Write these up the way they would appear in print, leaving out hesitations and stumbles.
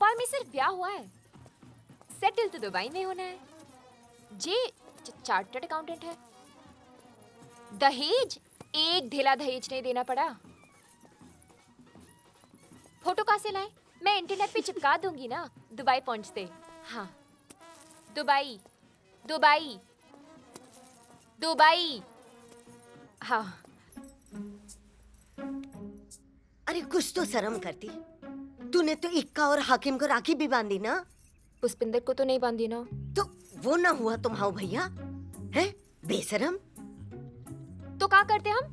भोपाल में सिर्फ ब्याह हुआ है, सेटल तो दुबई में होना है। जे चार्टर्ड अकाउंटेंट है। दहेज एक ढेला दहेज नहीं देना पड़ा। फोटो कहाँ से लाए? मैं इंटरनेट पे चिपका दूंगी ना दुबई पहुंचते। हाँ, दुबई दुबई दुबई। हाँ। अरे कुछ तो शर्म करती। तूने तो इक्का और हाकिम को राखी भी बांधी ना। पुष्पिंदर को तो नहीं बांधी ना। तो वो ना हुआ तुम्हारा भैया है बेशरम। तो क्या करते हम?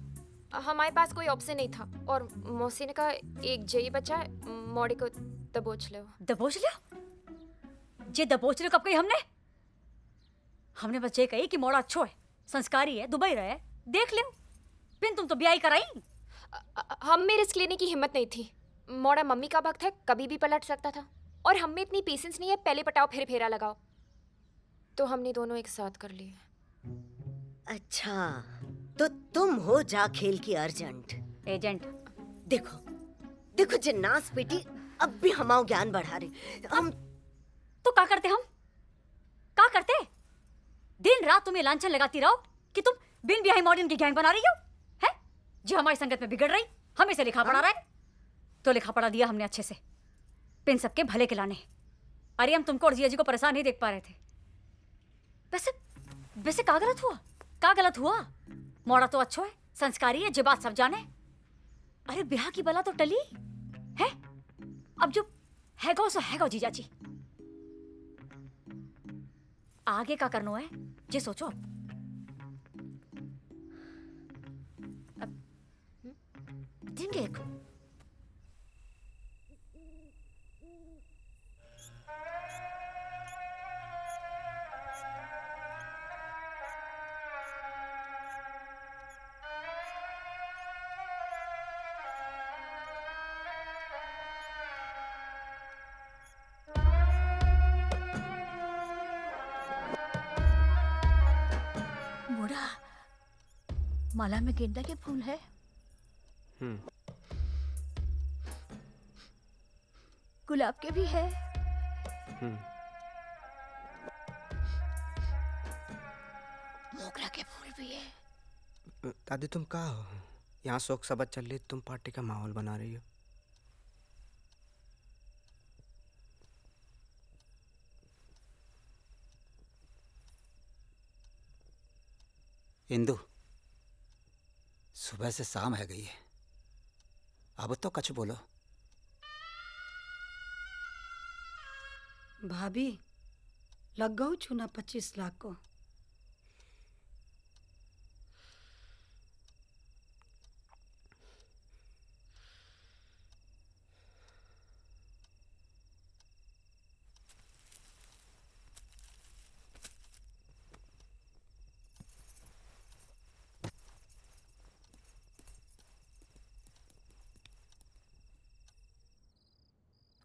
हमारे पास कोई ऑप्शन नहीं था और मौसी ने कहा एक जई बचा है, मोड़ी को दबोच लो। दबोच लियो? जे दबोच लियो कब कही हमने बस ये कही कि मोड़ा अच्छो है, संस्कारी है, दुबई रहे, देख लियो। पिन तुम तो ब्याह कराई। हम में रिस्क लेने की हिम्मत नहीं थी। मोड़ा मम्मी का वक्त है, कभी भी पलट सकता था और हम में इतनी पेशेंस नहीं है पहले पटाओ फिर फेरा लगाओ। तो हमने दोनों एक साथ कर लिए। अच्छा तो तुम हो जा खेल की अर्जेंट एजेंट। देखो देखो जिन्नास बेटी अब भी हमारा ज्ञान बढ़ा रहे हम। तो क्या करते हम? क्या करते? दिन रात तुम्हें लांछन लगाती रहो कि तुम बिन ब्याही मॉडर्न की गैंग बना रही हो है, जो हमारी संगत में बिगड़ रही, हमें से लिखा पढ़ा रहा है। तो लिखा पढ़ा दिया हमने अच्छे से, पिन सबके भले के लाने। अरे हम तुमको और जिया जी को परेशान नहीं देख पा रहे थे। वैसे वैसे क्या गलत हुआ? क्या गलत हुआ? मोड़ा तो अच्छो है, संस्कारी है, जे बात सब जाने। अरे ब्याह की बला तो टली है, अब जो हैगो सो हैगो जीजा जी। आगे का करना है जे सोचो। अब दिन देखो। मोड़ा माला में गेंदा के फूल है। गुलाब के भी है। मोगरा के फूल भी है। दादी तुम कहाँ हो? यहाँ शोक सभा चल रही, तुम पार्टी का माहौल बना रही हो। इंदु, सुबह से शाम है गई है, अब तो कछ बोलो। भाभी लग गऊ चुना 25 लाख को।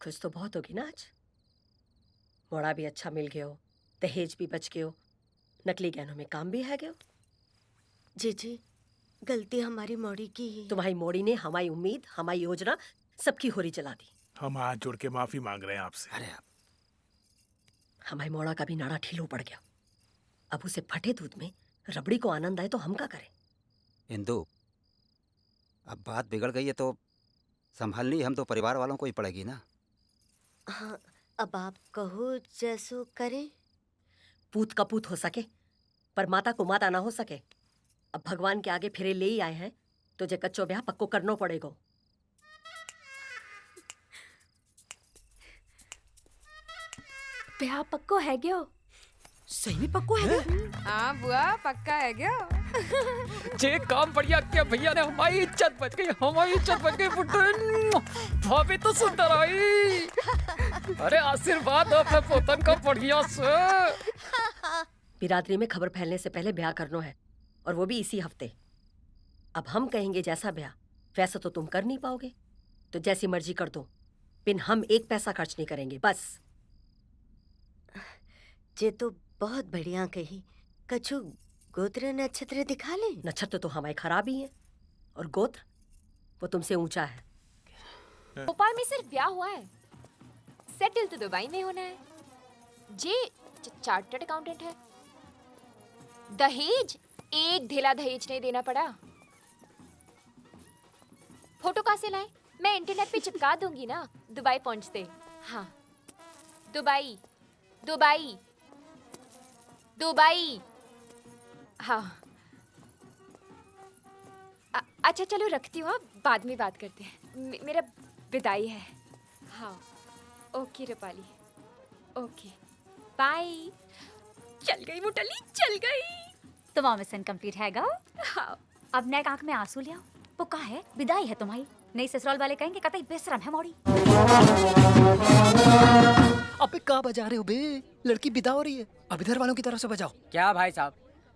कुछ तो बहुत होगी ना आज। मोड़ा भी अच्छा मिल गयो, दहेज भी बच गयो, नकली गहनों में काम भी है गयो। जी गलती हमारी मोड़ी की। तुम्हारी मोड़ी ने हमारी उम्मीद, हमारी योजना सबकी होरी जला दी। हम हाथ जोड़ के माफी मांग रहे हैं आपसे। अरे हमारी मोड़ा का भी नाड़ा ठीलो पड़ गया। अब उसे फटे दूध में रबड़ी को आनंद आए तो हम क्या करें? इंदु, अब बात बिगड़ गई है तो संभालनी हम तो परिवार वालों को ही पड़ेगी ना। हाँ, अब आप कहो जैसो करें। पूत का पूत हो सके पर माता को माता ना हो सके। अब भगवान के आगे फिरे ले ही आए हैं तो जे कच्चो ब्याह पक्को करना पड़ेगा। ब्याह पक्को है गयो। सही में पक्को है? हाँ बुआ पक्का है क्या? जे काम बढ़िया किया भैया ने, हमारी इज्जत बच गई, हमारी इज्जत बच गई। पुटन भाभी तो सुंदर आई। अरे आशीर्वाद अपने पोतन का बढ़िया से। बिरादरी में खबर फैलने से पहले ब्याह करना है और वो भी इसी हफ्ते। अब हम कहेंगे जैसा ब्याह वैसा तो तुम कर नहीं पाओगे, तो जैसी मर्जी कर दो, पिन हम एक पैसा खर्च नहीं करेंगे बस। जे तो बहुत बढ़िया कही। कछु गोत्र नक्षत्र दिखा ले। नक्षत्र तो हमारे खराब ही है और गोत्र वो तुमसे ऊंचा है। भोपाल में सिर्फ ब्याह हुआ है, सेटल तो दुबई में होना है। जे चार्टर्ड अकाउंटेंट है। दहेज, एक ढेला दहेज नहीं देना पड़ा। फोटो कहाँ से लाए? मैं इंटरनेट पे चिपका दूंगी ना दुबई पहुंचते। हाँ, दुबई, दुबई, दुबई। हाँ, अच्छा चलो रखती हूँ, बाद में बात करते हैं। मेरा विदाई है। हाँ, ओके रूपाली, ओके बाय। चल गई मुटली, चल गई। तुम्हारा मिशन कंप्लीट है गा। हाँ, अब नेक आंख में आंसू लिया। वो का है, विदाई है तुम्हारी। नई ससुराल वाले कहेंगे कतई बेशरम है मौड़ी। अबे का बजा रहे हो बे? लड़की विदा हो रही है, अब इधर वालों की तरफ से बजाओ। क्या भाई साहब,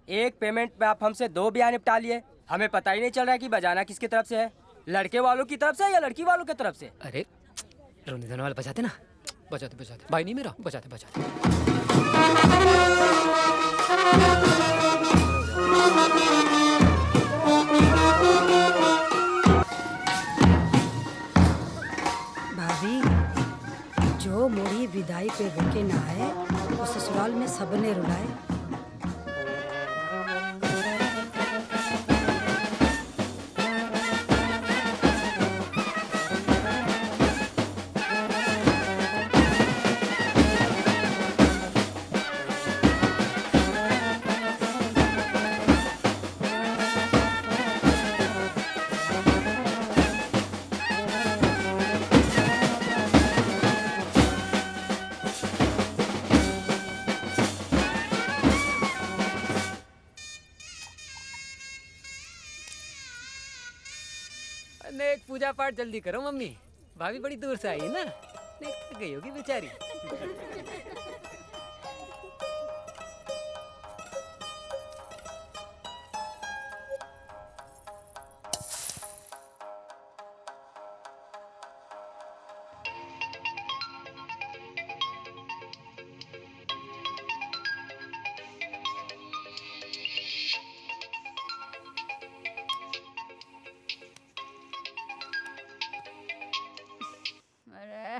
एक पेमेंट में आप हमसे 2 ब्याह निपटा लिए। हमें पता ही नहीं चल रहा है कि बजाना किसकी तरफ से है, लड़के वालों की तरफ से या लड़की वालों की तरफ से। अरे रोने धोने वाले बजाते ना, बजाते बजाते भाई नहीं मेरा, बजाते बजाते। भाभी, जो मोड़ी विदाई पे रुके ना है वो ससुराल में सबने रुलाए। नेक पूजा पाठ जल्दी करो मम्मी, भाभी बड़ी दूर से आई है ना, नेक थक गई होगी बेचारी। अरे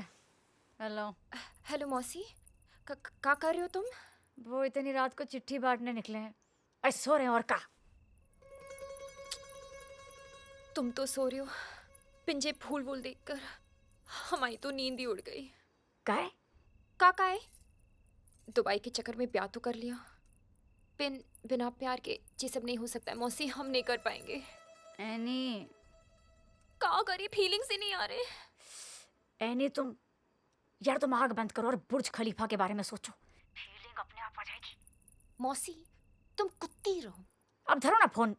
हेलो। हेलो मौसी, का कर रहे हो तुम? वो इतनी रात को चिट्ठी बांटने निकले हैं। ऐसे सो रहे हैं और का। तुम तो सो रहे हो, पिंजे फूल वूल देखकर हमारी तो नींद ही उड़ गई। काय? का है? दुबई के चक्कर में ब्याह तो कर लिया, बिना प्यार के ये सब नहीं हो सकता है मौसी, हम नहीं कर पाएंगे। एनी, का करी, फीलिंग्स ही नहीं आ रहे। एनी तुम आग बंद करो और बुर्ज खलीफा के बारे में सोचो। फीलिंग अपने आप आ जाएगी। मौसी तुम कुत्ती रहो। अब धरो ना फोन।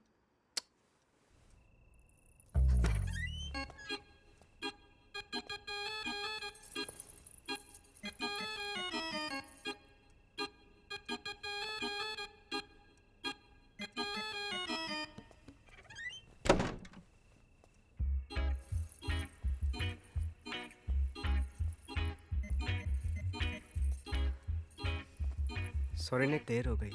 सॉरी निक, देर हो गई।